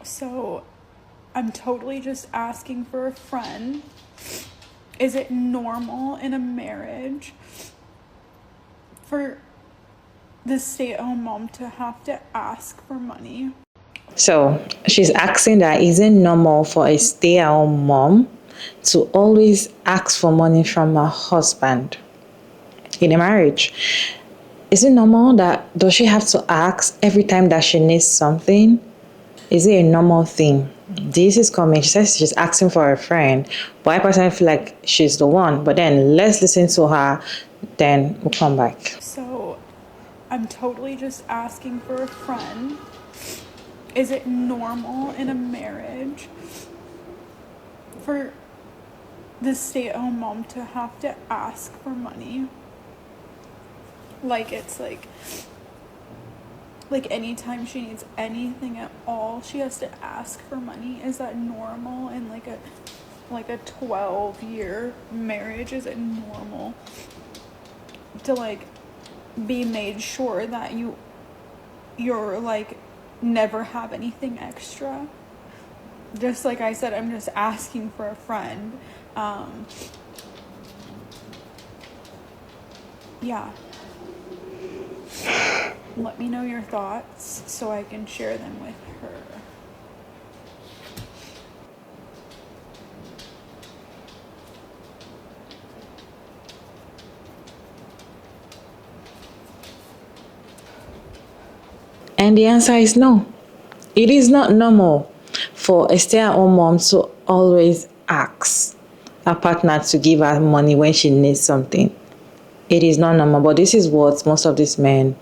So I'm totally just asking for a friend. Is it normal in a marriage for the stay-at-home mom to have to ask for money? So she's asking that is it normal for a stay-at-home mom to always ask for money from her husband in a marriage? Is it normal that does she have to ask every time that she needs something? Is it a normal thing? This is coming. She says she's asking for a friend, but I personally feel like she's the one. But then let's listen to her, then we'll come back. So I'm totally just asking for a friend. Is it normal in a marriage for the stay-at-home mom to have to ask for money? Like it's like anytime she needs anything at all, she has to ask for money. Is that normal in like a 12-year marriage? Is it normal to like be made sure that you're like never have anything extra? Just like I said, I'm just asking for a friend. Yeah. Let me know your thoughts so I can share them with her. And the answer is no. It is not normal for a stay-at-home mom to always ask her partner to give her money when she needs something. It is not normal, but this is what most of these men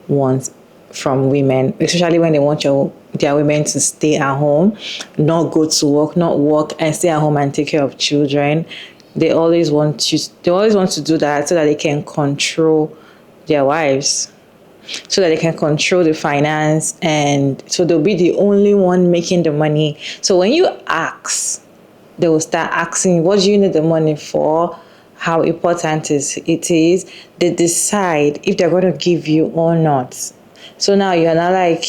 want from women, especially when they want their women to stay at home, not go to work, not work and stay at home and take care of children. They always want to do that so that they can control their wives, so that they can control the finance, and so they'll be the only one making the money. So when you ask, they will start asking, what do you need the money for? How important it is. They decide if they're going to give you or not. So now you're not like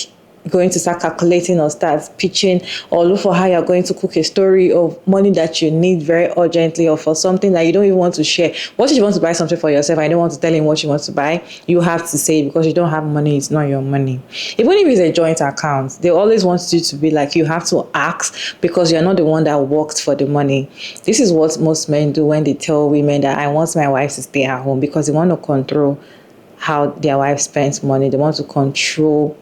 going to start calculating or start pitching or look for how you're going to cook a story of money that you need very urgently or for something that you don't even want to share. What if you want to buy something for yourself and you don't want to tell him what you want to buy? You have to say it because you don't have money, it's not your money. Even if it's a joint account, they always want you to be like, you have to ask because you're not the one that worked for the money. This is what most men do when they tell women that I want my wife to stay at home, because they want to control how their wife spends money. They want to control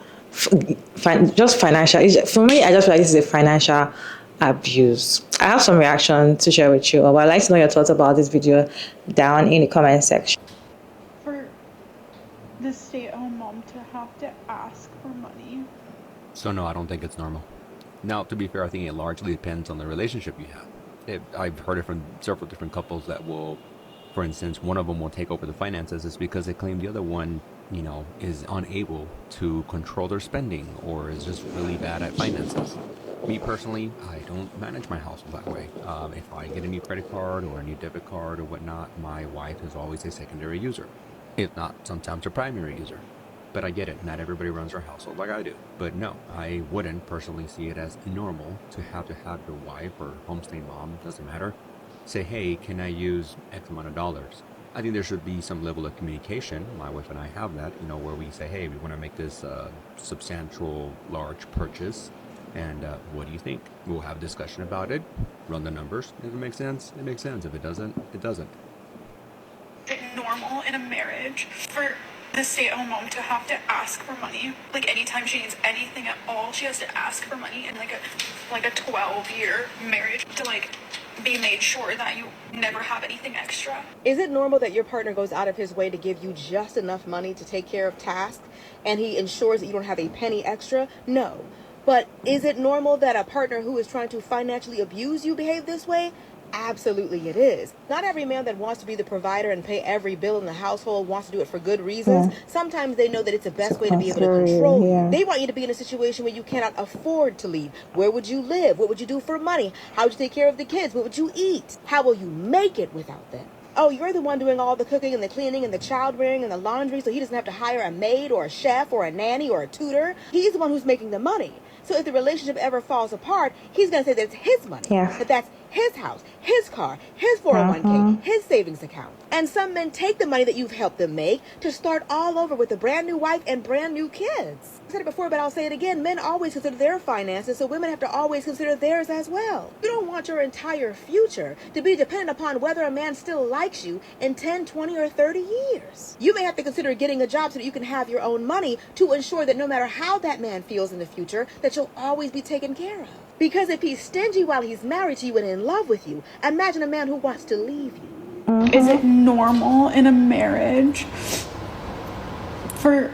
just financial. For me, I just feel like this is a financial abuse. I have some reaction to share with you, but I'd like to know your thoughts about this video down in the comment section. For the stay-at-home mom to have to ask for money. So no, I don't think it's normal. Now, to be fair, I think it largely depends on the relationship you have. I've heard it from several different couples that will, for instance, one of them will take over the finances is because they claim the other one, is unable to control their spending or is just really bad at finances. Me personally, I don't manage my household that way. If I get a new credit card or a new debit card or whatnot, my wife is always a secondary user, if not sometimes a primary user. But I get it, not everybody runs their household like I do. But no, I wouldn't personally see it as normal to have your wife or homestay mom, doesn't matter, say, hey, can I use X amount of dollars? I think there should be some level of communication. My wife and I have that, where we say, hey, we want to make this substantial, large purchase. And what do you think? We'll have a discussion about it, run the numbers. If it makes sense, it makes sense. If it doesn't, it doesn't. Is it normal in a marriage for the stay-at-home mom to have to ask for money? Like anytime she needs anything at all, she has to ask for money in like a 12-year marriage to like be made sure that you never have anything extra. Is it normal that your partner goes out of his way to give you just enough money to take care of tasks and he ensures that you don't have a penny extra? No. But is it normal that a partner who is trying to financially abuse you behave this way? Absolutely it is. Not every man that wants to be the provider and pay every bill in the household wants to do it for good reasons. Yeah. Sometimes they know that it's the best way to be able to control you. They want you to be in a situation where you cannot afford to leave. Where would you live? What would you do for money? How would you take care of the kids? What would you eat? How will you make it without them? Oh, you're the one doing all the cooking and the cleaning and the child rearing and the laundry, so he doesn't have to hire a maid or a chef or a nanny or a tutor. He's the one who's making the money. So if the relationship ever falls apart, he's going to say that it's his money. Yeah. That that's his house, his car, his 401k, his savings account. And some men take the money that you've helped them make to start all over with a brand new wife and brand new kids. I said it before, but I'll say it again. Men always consider their finances, so women have to always consider theirs as well. You don't want your entire future to be dependent upon whether a man still likes you in 10, 20, or 30 years. You may have to consider getting a job so that you can have your own money to ensure that no matter how that man feels in the future, that you'll always be taken care of. Because if he's stingy while he's married to you and in love with you, imagine a man who wants to leave you. Is it normal in a marriage for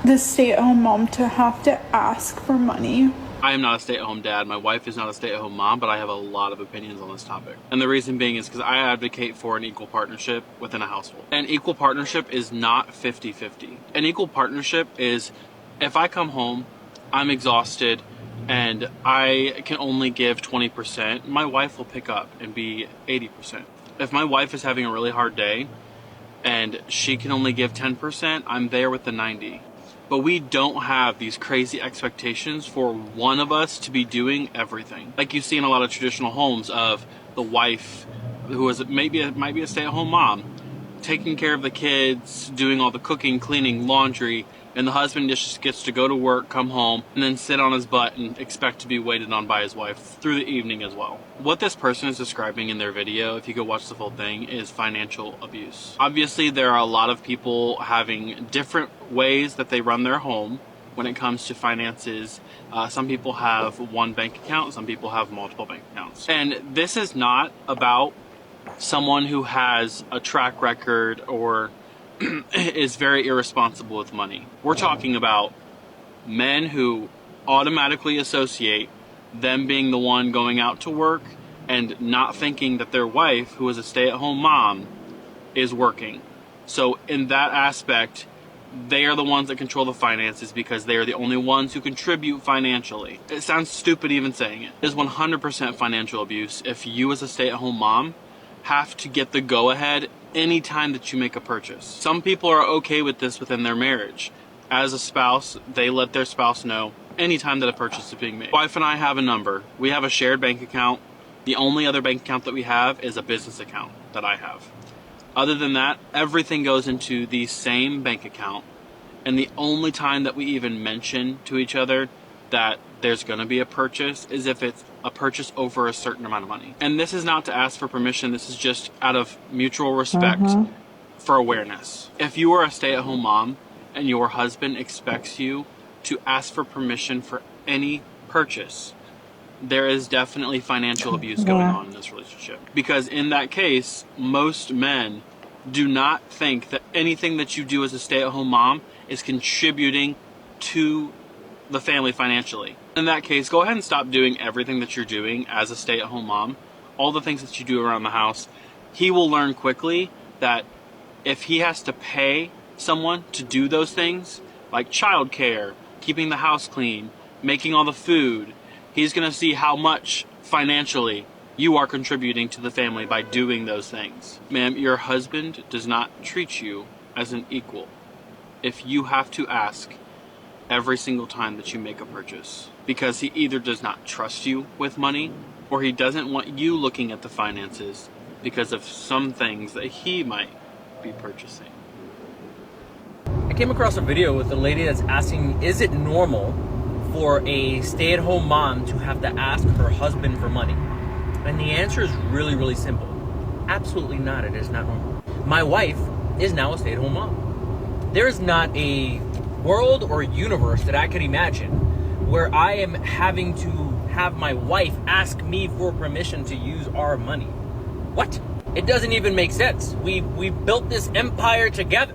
the stay-at-home mom to have to ask for money? I am not a stay-at-home dad. My wife is not a stay-at-home mom, but I have a lot of opinions on this topic. And the reason being is because I advocate for an equal partnership within a household. An equal partnership is not 50-50. An equal partnership is if I come home, I'm exhausted, and I can only give 20%, my wife will pick up and be 80%. If my wife is having a really hard day and she can only give 10%, I'm there with the 90. But we don't have these crazy expectations for one of us to be doing everything. Like you see in a lot of traditional homes of the wife who is might be a stay-at-home mom, taking care of the kids, doing all the cooking, cleaning, laundry, and the husband just gets to go to work, come home, and then sit on his butt and expect to be waited on by his wife through the evening as well. What this person is describing in their video, if you go watch the full thing, is financial abuse. Obviously, there are a lot of people having different ways that they run their home when it comes to finances. Some people have one bank account, some people have multiple bank accounts. And this is not about someone who has a track record or is very irresponsible with money. We're talking about men who automatically associate them being the one going out to work and not thinking that their wife, who is a stay-at-home mom, is working. So in that aspect, they are the ones that control the finances because they are the only ones who contribute financially. It sounds stupid even saying it. It is 100% financial abuse if you as a stay-at-home mom have to get the go-ahead anytime that you make a purchase. Some people are okay with this within their marriage. As a spouse, they let their spouse know anytime that a purchase is being made. My wife and I have a number. We have a shared bank account. The only other bank account that we have is a business account that I have. Other than that, everything goes into the same bank account. And the only time that we even mention to each other that there's going to be a purchase is if it's a purchase over a certain amount of money. And this is not to ask for permission. This is just out of mutual respect for awareness. If you are a stay-at-home mom and your husband expects you to ask for permission for any purchase, there is definitely financial abuse going on in this relationship. Because in that case, most men do not think that anything that you do as a stay-at-home mom is contributing to the family financially. In that case, go ahead and stop doing everything that you're doing as a stay-at-home mom, all the things that you do around the house. He will learn quickly that if he has to pay someone to do those things, like childcare, keeping the house clean, making all the food, he's going to see how much financially you are contributing to the family by doing those things. Ma'am, your husband does not treat you as an equal if you have to ask every single time that you make a purchase, because he either does not trust you with money or he doesn't want you looking at the finances because of some things that he might be purchasing. I came across a video with a lady that's asking, is it normal for a stay-at-home mom to have to ask her husband for money? And the answer is really, really simple. Absolutely not. It is not normal. My wife is now a stay-at-home mom. There is not a world or universe that I could imagine where I am having to have my wife ask me for permission to use our money. What? It doesn't even make sense. We built this empire together.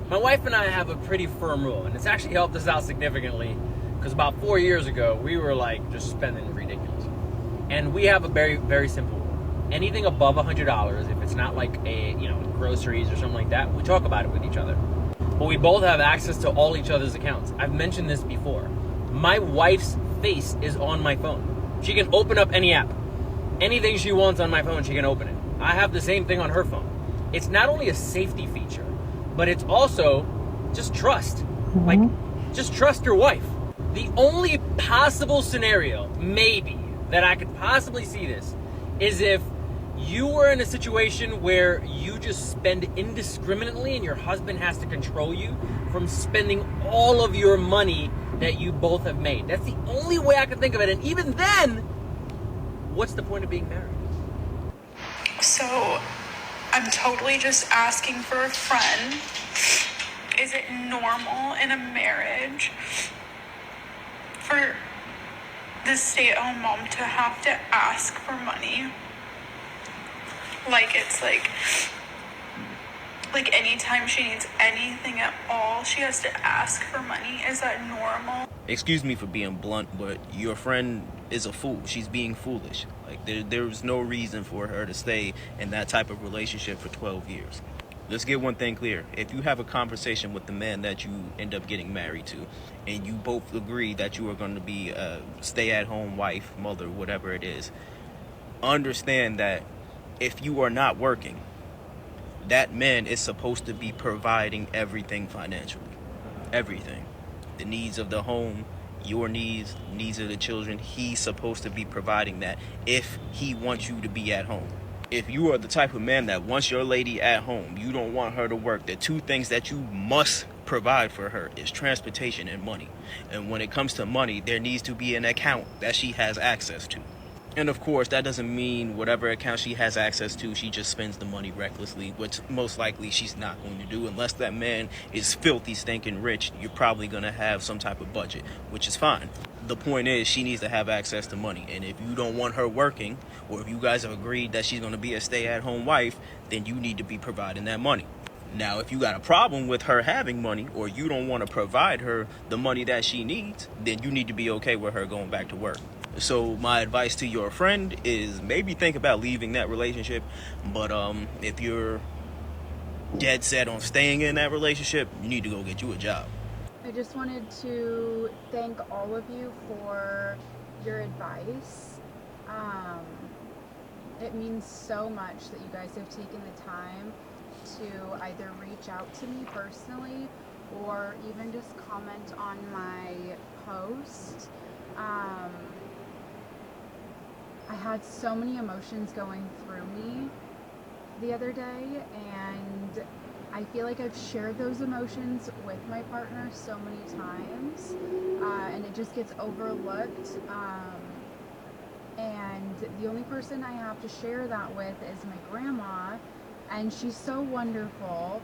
My wife and I have a pretty firm rule, and it's actually helped us out significantly because about 4 years ago, we were like just spending ridiculous. And we have a very, very simple rule. Anything above $100, if it's not like a, groceries or something like that, we talk about it with each other. But we both have access to all each other's accounts. I've mentioned this before. My wife's face is on my phone. She can open up any app. Anything she wants on my phone, she can open it. I have the same thing on her phone. It's not only a safety feature, but it's also just trust. Like, just trust your wife. The only possible scenario, maybe, that I could possibly see this is if you were in a situation where you just spend indiscriminately and your husband has to control you from spending all of your money that you both have made. That's the only way I can think of it. And even then, what's the point of being married? So, I'm totally just asking for a friend. Is it normal in a marriage for the stay-at-home mom to have to ask for money? Like it's like anytime she needs anything at all, she has to ask for money. Is that normal? Excuse me for being blunt, but your friend is a fool. She's being foolish. Like there's no reason for her to stay in that type of relationship for 12 years. Let's get one thing clear. If you have a conversation with the man that you end up getting married to, and you both agree that you are going to be a stay-at-home wife, mother, whatever it is, understand that if you are not working, that man is supposed to be providing everything financially. Everything. The needs of the home, your needs of the children. He's supposed to be providing that if he wants you to be at home. If you are the type of man that wants your lady at home, you don't want her to work, the two things that you must provide for her is transportation and money. And when it comes to money, there needs to be an account that she has access to. And of course, that doesn't mean whatever account she has access to, she just spends the money recklessly, which most likely she's not going to do. Unless that man is filthy, stinking rich, you're probably going to have some type of budget, which is fine. The point is, she needs to have access to money. And if you don't want her working, or if you guys have agreed that she's going to be a stay-at-home wife, then you need to be providing that money. Now, if you got a problem with her having money, or you don't want to provide her the money that she needs, then you need to be okay with her going back to work. So my advice to your friend is maybe think about leaving that relationship. But if you're dead set on staying in that relationship, you need to go get you a job. I just wanted to thank all of you for your advice. It means so much that you guys have taken the time to either reach out to me personally or even just comment on my post. I had so many emotions going through me the other day, and I feel like I've shared those emotions with my partner so many times, and it just gets overlooked. And the only person I have to share that with is my grandma, and she's so wonderful.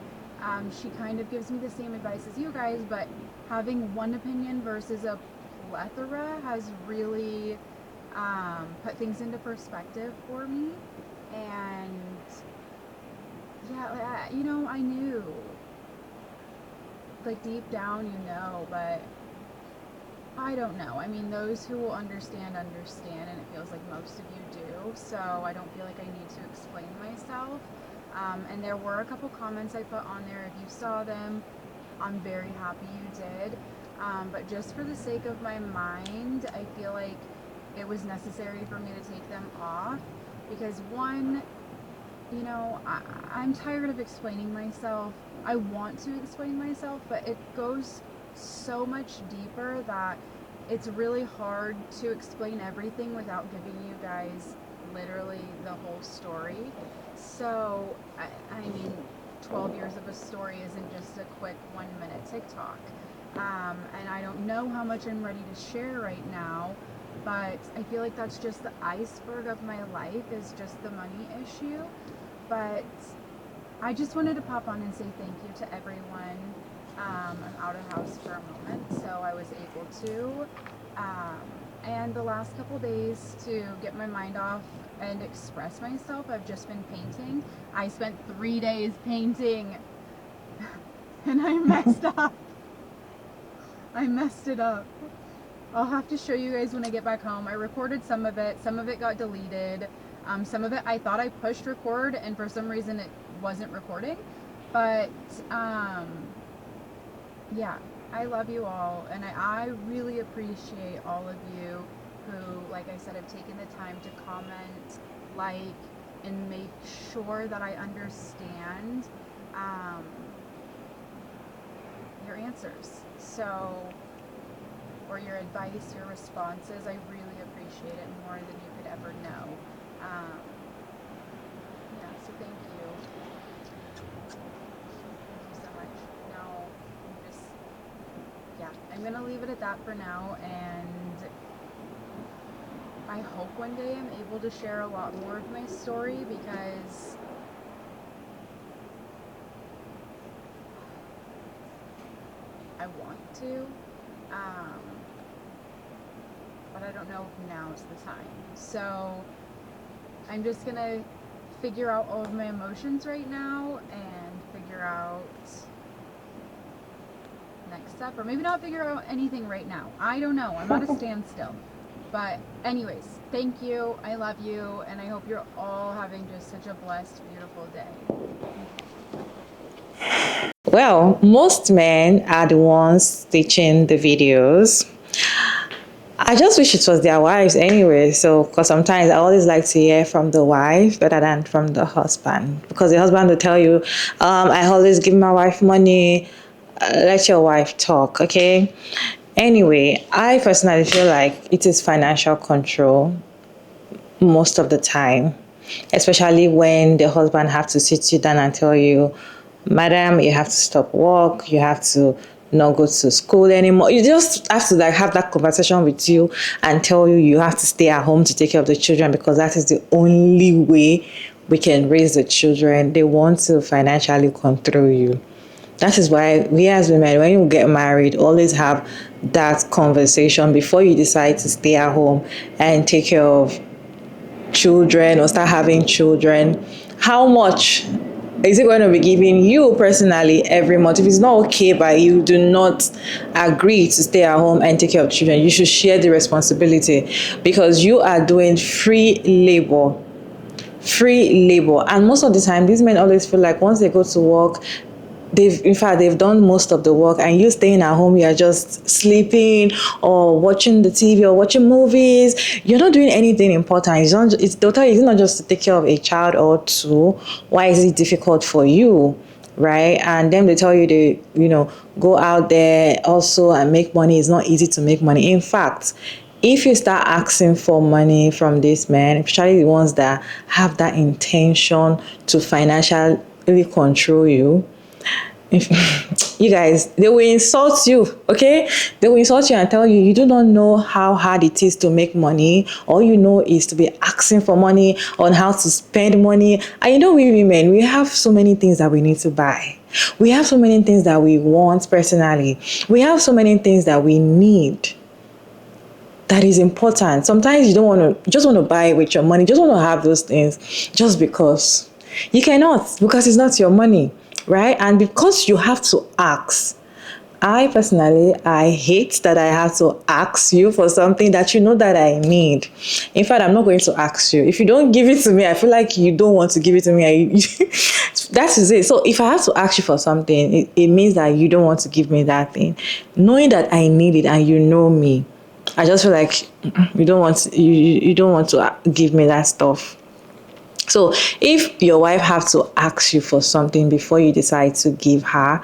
She kind of gives me the same advice as you guys, but having one opinion versus a plethora has really put things into perspective for me. And yeah, I knew, like deep down, but I don't know. I mean, those who will understand, and it feels like most of you do, so I don't feel like I need to explain myself. And there were a couple comments I put on there. If you saw them, I'm very happy you did. But just for the sake of my mind, I feel like it was necessary for me to take them off, because one, I'm tired of explaining myself. I want to explain myself, but it goes so much deeper that it's really hard to explain everything without giving you guys literally the whole story. So, I mean, 12 years of a story isn't just a quick 1-minute TikTok. And I don't know how much I'm ready to share right now, but I feel like that's just the iceberg of my life, is just the money issue. But I just wanted to pop on and say thank you to everyone. I'm out of house for a moment, so I was able to. And the last couple days, to get my mind off and express myself, I've just been painting. I spent 3 days painting, and I messed up. I messed it up. I'll have to show you guys when I get back home. I recorded some of it got deleted. Some of it I thought I pushed record, and for some reason it wasn't recording. But yeah, I love you all, and I really appreciate all of you who, like I said, have taken the time to comment, like, and make sure that I understand your answers. So for your advice, your responses. I really appreciate it more than you could ever know. Yeah, so thank you. Thank you so much. Now, I'm going to leave it at that for now, and I hope one day I'm able to share a lot more of my story, because I want to, but I don't know if now's the time. So I'm just gonna figure out all of my emotions right now and figure out next step, or maybe not figure out anything right now. I don't know. I'm at a standstill. But anyways, thank you. I love you, and I hope you're all having just such a blessed, beautiful day. Well, most men are the ones stitching the videos. I just wish it was their wives anyway. So, because sometimes I always like to hear from the wife better than from the husband. Because the husband will tell you, I always give my wife money. Let your wife talk, okay? Anyway, I personally feel like it is financial control most of the time, especially when the husband have to sit you down and tell you, madam, you have to stop work, you have to not go to school anymore. You just have to have that conversation with you and tell you you have to stay at home to take care of the children, because that is the only way we can raise the children. They want to financially control you. That is why we as women, when you get married, always have that conversation before you decide to stay at home and take care of children or start having children. How much is it going to be giving you personally every month? If it's not okay by you, do not agree to stay at home and take care of children. You should share the responsibility, because you are doing free labor. And most of the time, these men always feel like once they go to work, they've done most of the work, and you staying at home, you're just sleeping or watching the TV or watching movies. You're not doing anything important. They'll tell you it's not just to take care of a child or two. Why is it difficult for you? Right? And then they tell you go out there also and make money. It's not easy to make money. In fact, if you start asking for money from these men, especially the ones that have that intention to financially control you, you guys, they will insult you, okay? They will insult you and tell you do not know how hard it is to make money. All you know is to be asking for money, on how to spend money. And we women, we have so many things that we need to buy. We have so many things that we want personally. We have so many things that we need. That is important. Sometimes you just want to buy with your money, just want to have those things just because. You cannot, because it's not your money. Right? And because you have to ask, I hate that I have to ask you for something that you know that I need. In fact, I'm not going to ask you. If you don't give it to me, I feel like you don't want to give it to me. That is it. So if I have to ask you for something, it means that you don't want to give me that thing. Knowing that I need it and you know me, I just feel like you don't want to give me that stuff. So if your wife have to ask you for something before you decide to give her,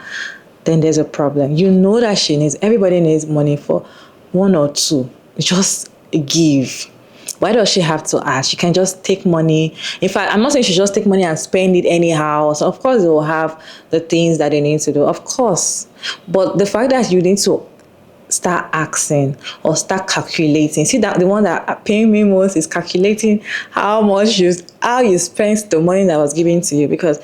then there's a problem. You know that she needs, everybody needs money for one or two. Just give. Why does she have to ask? She can just take money. In fact, I'm not saying she just take money and spend it anyhow. So of course they will have the things that they need to do. Of course. But the fact that you need to start asking or start calculating. See, that the one that are paying me most is calculating how you spent the money that was given to you. Because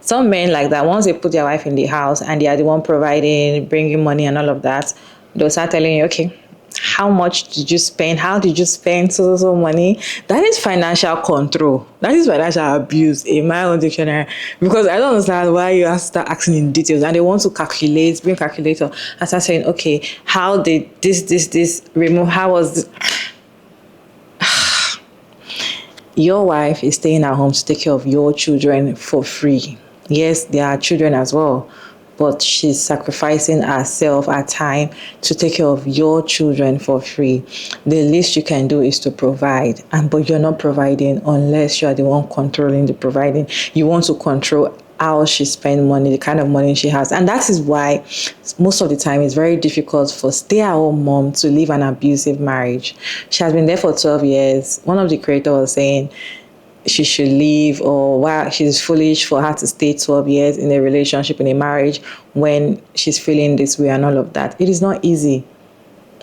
some men like that, once they put their wife in the house and they are the one providing, bringing money and all of that, they'll start telling you, okay, how much did you spend? How did you spend so money? That is financial control. That is financial abuse in my own dictionary. Because I don't understand why you have to start asking in details and they want to calculate, bring calculator and start saying, okay, how did this remove? How was this? Your wife is staying at home to take care of your children for free. Yes, there are children as well, but she's sacrificing herself, her time to take care of your children for free. The least you can do is to provide, but you're not providing unless you're the one controlling the providing. You want to control how she spends money, the kind of money she has. And that is why most of the time it's very difficult for stay-at-home mom to leave an abusive marriage. She has been there for 12 years. One of the creators was saying she should leave, or why she's foolish for her to stay 12 years in a relationship, in a marriage, when she's feeling this way and all of that. It is not easy.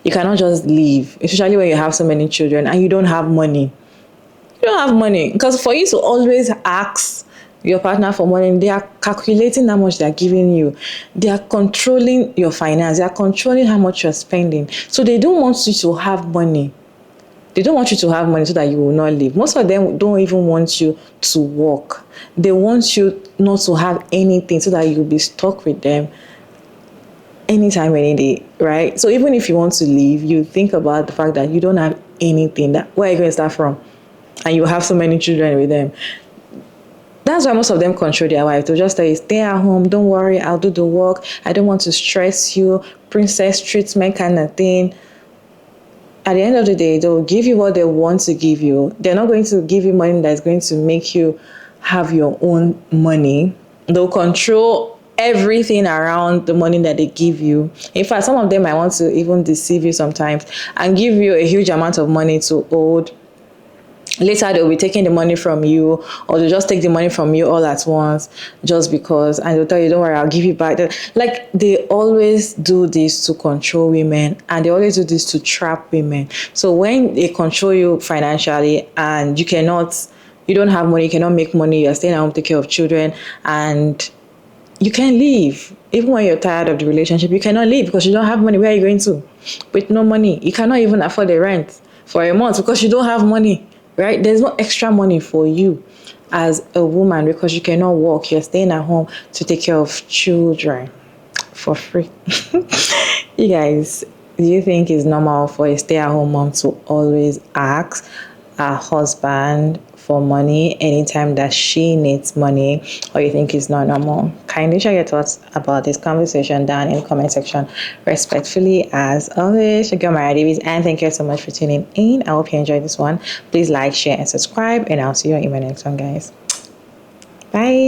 You cannot just leave, especially when you have so many children and you don't have money. You don't have money, because for you to always ask your partner for money, they are calculating how much they are giving you. They are controlling your finance. They are controlling how much you're spending. So they don't want you to have money. They don't want you to have money so that you will not live. Most of them don't even want you to work. They want you not to have anything so that you'll be stuck with them anytime, any day, right? So even if you want to leave, you think about the fact that you don't have anything. That where are you going to start from? And you have so many children with them. That's why most of them control their wife. They'll just say, stay at home, don't worry, I'll do the work. I don't want to stress you, princess treatment kind of thing. At the end of the day, they'll give you what they want to give you. They're not going to give you money that's going to make you have your own money. They'll control everything around the money that they give you. In fact, some of them might want to even deceive you sometimes and give you a huge amount of money to hold. Later, they'll be taking the money from you, or they'll just take the money from you all at once just because, and they'll tell you, don't worry, I'll give you back. Like, they always do this to control women, and they always do this to trap women. So when they control you financially and you don't have money, you cannot make money, you're staying at home, take care of children, and you can't leave. Even when you're tired of the relationship, you cannot leave because you don't have money. Where are you going to? With no money. You cannot even afford the rent for a month because you don't have money. Right? There's no extra money for you as a woman because you cannot work. You're staying at home to take care of children for free. You guys, do you think it's normal for a stay-at-home mom to always ask her husband for money anytime that she needs money, or you think it's not normal? Kindly share your thoughts about this conversation down in the comment section. Respectfully, as always, your girl Mariah Davies, and thank you so much for tuning in. I hope you enjoyed this one. Please like, share, and subscribe, and I'll see you in my next one, guys. Bye.